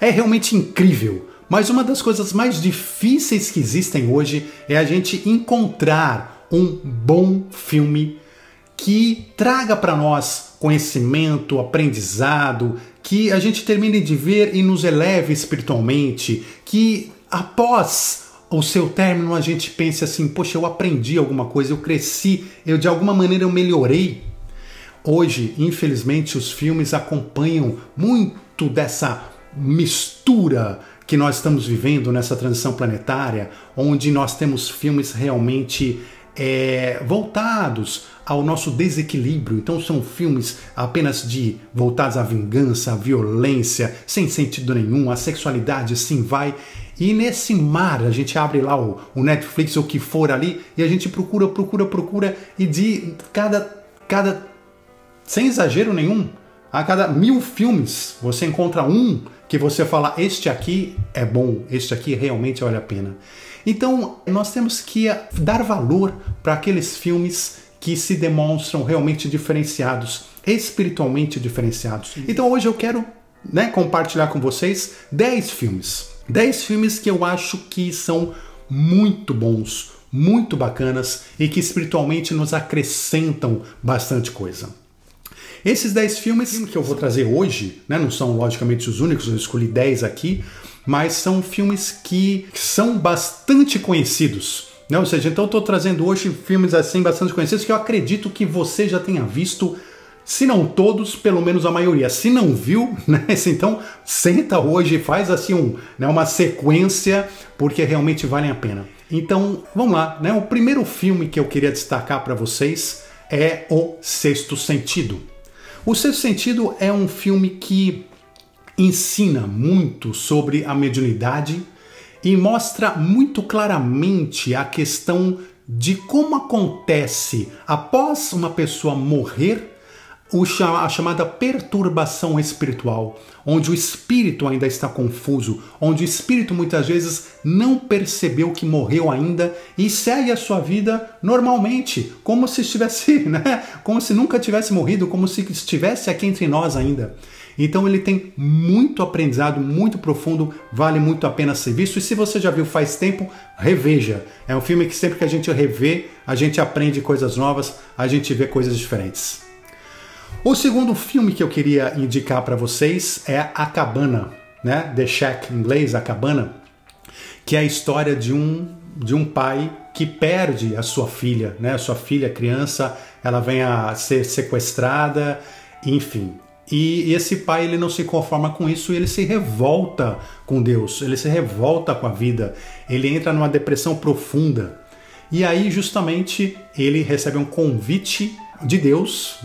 é realmente incrível. Mas uma das coisas mais difíceis que existem hoje é a gente encontrar um bom filme que traga para nós conhecimento, aprendizado, que a gente termine de ver e nos eleve espiritualmente, que após o seu término a gente pense assim, poxa, eu aprendi alguma coisa, eu cresci, de alguma maneira eu melhorei. Hoje, infelizmente, os filmes acompanham muito dessa mistura que nós estamos vivendo nessa transição planetária, onde nós temos filmes realmente voltados ao nosso desequilíbrio. Então são filmes apenas voltados à vingança, à violência, sem sentido nenhum, a sexualidade assim vai. E nesse mar a gente abre lá o Netflix ou o que for ali e a gente procura e de cada sem exagero nenhum, a cada 1000 filmes você encontra um que você fala, este aqui é bom, este aqui realmente vale a pena. Então nós temos que dar valor para aqueles filmes que se demonstram realmente diferenciados, espiritualmente diferenciados. Então hoje eu quero compartilhar com vocês 10 filmes. 10 filmes que eu acho que são muito bons, muito bacanas e que espiritualmente nos acrescentam bastante coisa. Esses 10 filmes que eu vou trazer hoje, não são logicamente os únicos, eu escolhi 10 aqui, mas são filmes que são bastante conhecidos. Ou seja, então eu estou trazendo hoje filmes assim bastante conhecidos que eu acredito que você já tenha visto, se não todos, pelo menos a maioria. Se não viu, então senta hoje e faz assim uma sequência, porque realmente valem a pena. Então vamos lá, o primeiro filme que eu queria destacar para vocês é O Sexto Sentido. O Sexto Sentido é um filme que ensina muito sobre a mediunidade e mostra muito claramente a questão de como acontece após uma pessoa morrer a chamada perturbação espiritual, onde o espírito ainda está confuso, onde o espírito muitas vezes não percebeu que morreu ainda e segue a sua vida normalmente, como se estivesse, como se nunca tivesse morrido, como se estivesse aqui entre nós ainda. Então ele tem muito aprendizado, muito profundo, vale muito a pena ser visto. E se você já viu faz tempo, reveja. É um filme que sempre que a gente revê, a gente aprende coisas novas, a gente vê coisas diferentes. O segundo filme que eu queria indicar para vocês é A Cabana, The Shack em inglês, A Cabana, que é a história de um pai que perde a sua filha, A sua filha, criança, ela vem a ser sequestrada, enfim. E esse pai ele não se conforma com isso e ele se revolta com Deus, ele se revolta com a vida, ele entra numa depressão profunda. E aí justamente ele recebe um convite de Deus,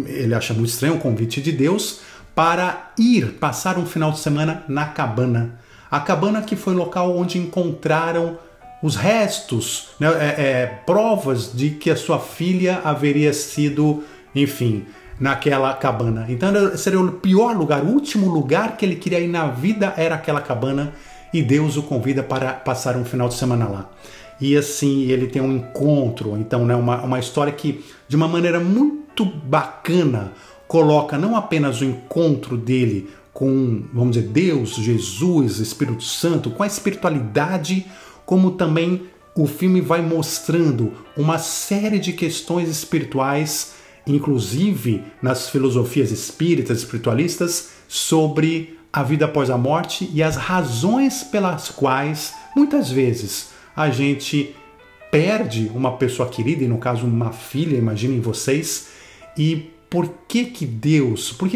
ele acha muito estranho o convite de Deus para ir passar um final de semana na cabana. A cabana que foi o local onde encontraram os restos, provas de que a sua filha haveria sido, enfim, naquela cabana. Então seria o pior lugar, o último lugar que ele queria ir na vida era aquela cabana e Deus o convida para passar um final de semana lá. E assim ele tem um encontro, então uma história que de uma maneira muito bacana coloca não apenas o encontro dele com, vamos dizer, Deus, Jesus, Espírito Santo, com a espiritualidade, como também o filme vai mostrando uma série de questões espirituais, inclusive nas filosofias espíritas, espiritualistas, sobre a vida após a morte e as razões pelas quais, muitas vezes, a gente perde uma pessoa querida, e no caso uma filha, imaginem vocês, e por que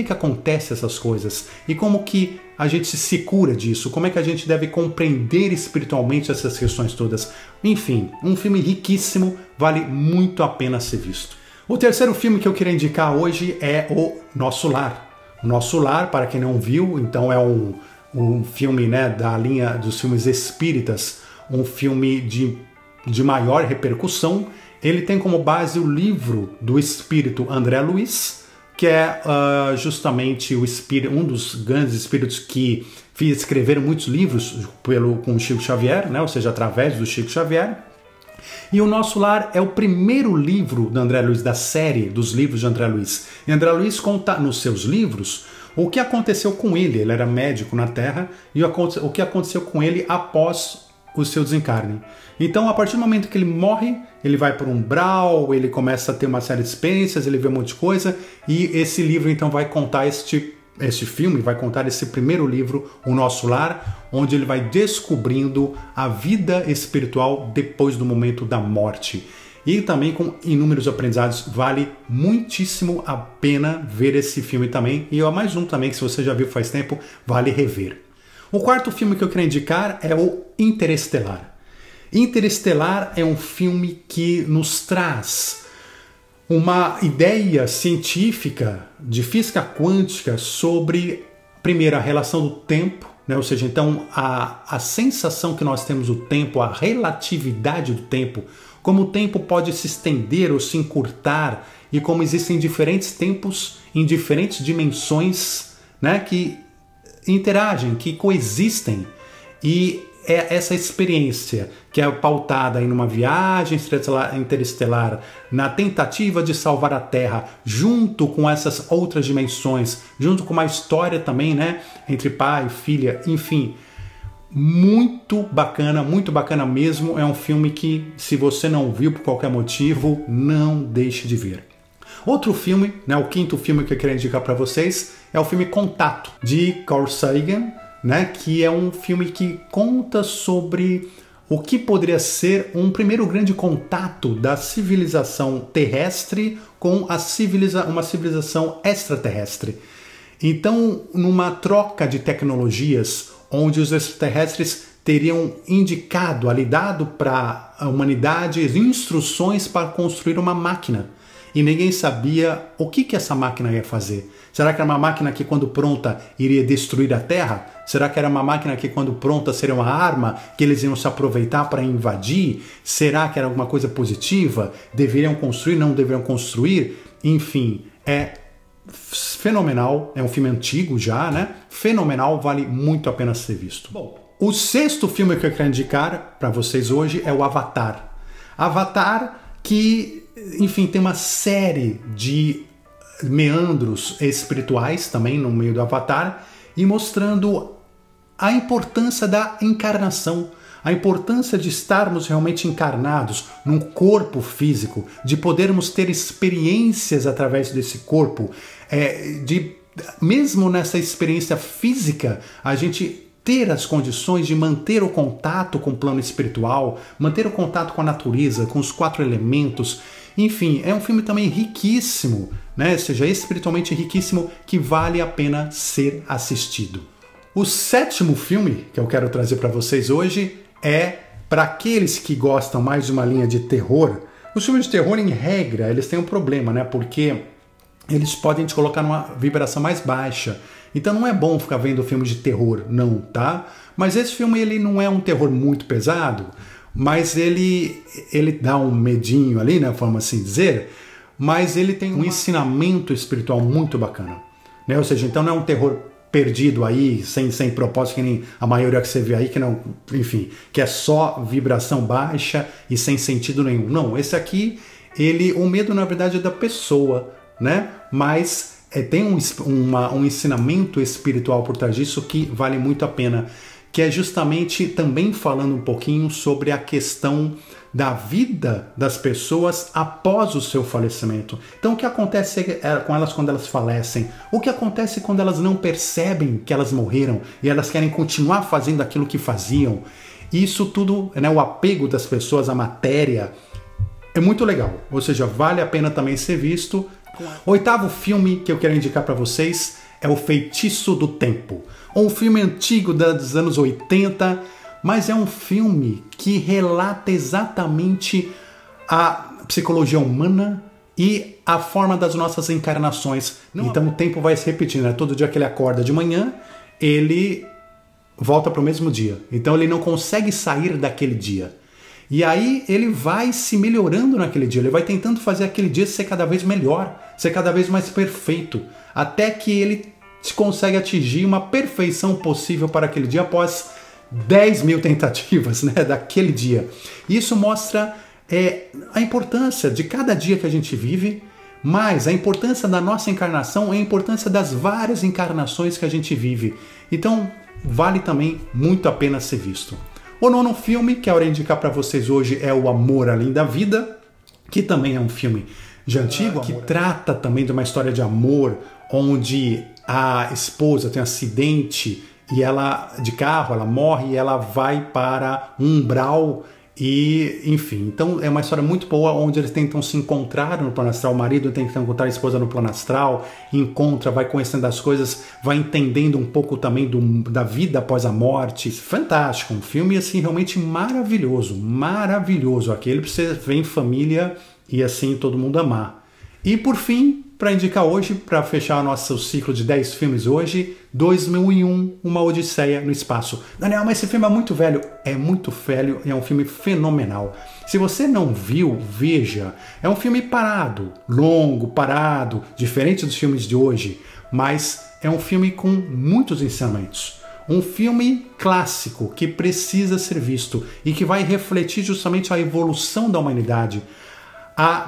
acontece essas coisas? E como que a gente se cura disso? Como é que a gente deve compreender espiritualmente essas questões todas? Enfim, um filme riquíssimo, vale muito a pena ser visto. O terceiro filme que eu queria indicar hoje é O Nosso Lar. O Nosso Lar, para quem não viu, então é um filme da linha dos filmes espíritas, um filme de maior repercussão. Ele tem como base o livro do espírito André Luiz, que é justamente um dos grandes espíritos que escreveram muitos livros com o Chico Xavier, ou seja, através do Chico Xavier. E O Nosso Lar é o primeiro livro do André Luiz, da série dos livros de André Luiz. E André Luiz conta nos seus livros o que aconteceu com ele. Ele era médico na Terra e o que aconteceu com ele após o seu desencarne. Então, a partir do momento que ele morre, ele vai para um umbral, ele começa a ter uma série de experiências, ele vê um monte de coisa, e esse livro então vai contar este filme, vai contar esse primeiro livro, O Nosso Lar, onde ele vai descobrindo a vida espiritual depois do momento da morte. E também com inúmeros aprendizados, vale muitíssimo a pena ver esse filme também. E mais um também, que se você já viu faz tempo, vale rever. O quarto filme que eu quero indicar é o Interestelar. Interestelar é um filme que nos traz uma ideia científica de física quântica sobre, primeiro, a relação do tempo, né? Ou seja, então a sensação que nós temos do tempo, a relatividade do tempo, como o tempo pode se estender ou se encurtar e como existem diferentes tempos em diferentes dimensões, né? Que interagem, que coexistem, e é essa experiência que é pautada em uma viagem interestelar na tentativa de salvar a Terra, junto com essas outras dimensões, junto com uma história também, né, entre pai e filha, enfim, muito bacana mesmo. É um filme que, se você não viu por qualquer motivo, não deixe de ver. Outro filme, né, o quinto filme que eu quero indicar para vocês, é o filme Contato, de Carl Sagan, né, que é um filme que conta sobre o que poderia ser um primeiro grande contato da civilização terrestre com uma civilização extraterrestre. Então, numa troca de tecnologias, onde os extraterrestres teriam indicado, ali dado para a humanidade instruções para construir uma máquina. E ninguém sabia o que essa máquina ia fazer. Será que era uma máquina que, quando pronta, iria destruir a Terra? Será que era uma máquina que, quando pronta, seria uma arma que eles iam se aproveitar para invadir? Será que era alguma coisa positiva? Deveriam construir, não deveriam construir? Enfim, é fenomenal. É um filme antigo já, né? Fenomenal, vale muito a pena ser visto. Bom, o sexto filme que eu quero indicar para vocês hoje é o Avatar. Avatar, que, enfim, tem uma série de meandros espirituais também no meio do Avatar, e mostrando a importância da encarnação, a importância de estarmos realmente encarnados num corpo físico, de podermos ter experiências através desse corpo, mesmo nessa experiência física, a gente ter as condições de manter o contato com o plano espiritual, manter o contato com a natureza, com os 4 elementos. Enfim, é um filme também riquíssimo, né? Ou seja, espiritualmente riquíssimo, que vale a pena ser assistido. O sétimo filme que eu quero trazer para vocês hoje é para aqueles que gostam mais de uma linha de terror. Os filmes de terror, em regra, eles têm um problema, né? Porque eles podem te colocar numa vibração mais baixa. Então não é bom ficar vendo filmes de terror, não, tá? Mas esse filme, ele não é um terror muito pesado, mas ele dá um medinho ali, né, vamos assim dizer, mas ele tem um ensinamento espiritual muito bacana, né? Ou seja, então não é um terror perdido aí, sem propósito, que nem a maioria que você vê aí, que não, enfim, que é só vibração baixa e sem sentido nenhum. Não, esse aqui, o medo na verdade é da pessoa, né? Mas tem um ensinamento espiritual por trás disso que vale muito a pena, que é justamente também falando um pouquinho sobre a questão da vida das pessoas após o seu falecimento. Então, o que acontece com elas quando elas falecem? O que acontece quando elas não percebem que elas morreram e elas querem continuar fazendo aquilo que faziam? Isso tudo, né, o apego das pessoas à matéria, é muito legal. Ou seja, vale a pena também ser visto. O oitavo filme que eu quero indicar para vocês é O Feitiço do Tempo. Um filme antigo dos anos 80, mas é um filme que relata exatamente a psicologia humana e a forma das nossas encarnações. Então o tempo vai se repetindo, né? Todo dia que ele acorda de manhã, ele volta para o mesmo dia. Então ele não consegue sair daquele dia. E aí ele vai se melhorando naquele dia, ele vai tentando fazer aquele dia ser cada vez melhor, ser cada vez mais perfeito, até que ele consegue atingir uma perfeição possível para aquele dia após 10 mil tentativas, né, daquele dia. Isso mostra a importância de cada dia que a gente vive, Mas a importância da nossa encarnação é a importância das várias encarnações que a gente vive. Então, vale também muito a pena ser visto. O nono filme que eu quero indicar para vocês hoje é O Amor Além da Vida, que também é um filme de antigo, que trata também de uma história de amor, onde a esposa tem um acidente e ela de carro, ela morre e ela vai para um umbral e, enfim, então é uma história muito boa onde eles tentam se encontrar no plano astral, o marido tenta encontrar a esposa no plano astral, encontra, vai conhecendo as coisas, vai entendendo um pouco também da vida após a morte. Fantástico, um filme assim realmente maravilhoso, maravilhoso, aquele pra você ver em família e assim todo mundo amar. E por fim, para indicar hoje, para fechar o nosso ciclo de 10 filmes hoje, 2001, Uma Odisseia no Espaço. Daniel, mas esse filme é muito velho. É muito velho e é um filme fenomenal. Se você não viu, veja. É um filme parado, longo, parado, diferente dos filmes de hoje, mas é um filme com muitos ensinamentos. Um filme clássico que precisa ser visto e que vai refletir justamente a evolução da humanidade.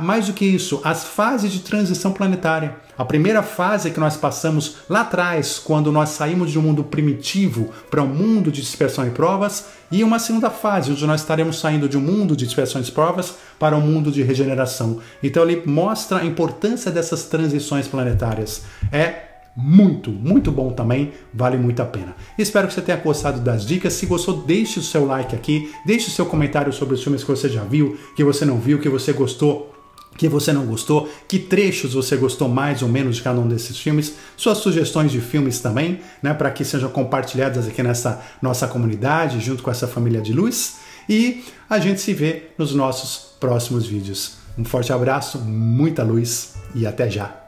Mais do que isso, as fases de transição planetária. A primeira fase que nós passamos lá atrás, quando nós saímos de um mundo primitivo para um mundo de dispersão e provas, e uma segunda fase, onde nós estaremos saindo de um mundo de dispersão e provas para um mundo de regeneração. Então ele mostra a importância dessas transições planetárias. É muito bom também, vale muito a pena. Espero que você tenha gostado das dicas. Se gostou, deixe o seu like aqui, deixe o seu comentário sobre os filmes que você já viu, que você não viu, que você gostou, que você não gostou, que trechos você gostou mais ou menos de cada um desses filmes, suas sugestões de filmes também, né, para que sejam compartilhadas aqui nessa nossa comunidade, junto com essa família de luz, e a gente se vê nos nossos próximos vídeos. Um forte abraço, muita luz e até já!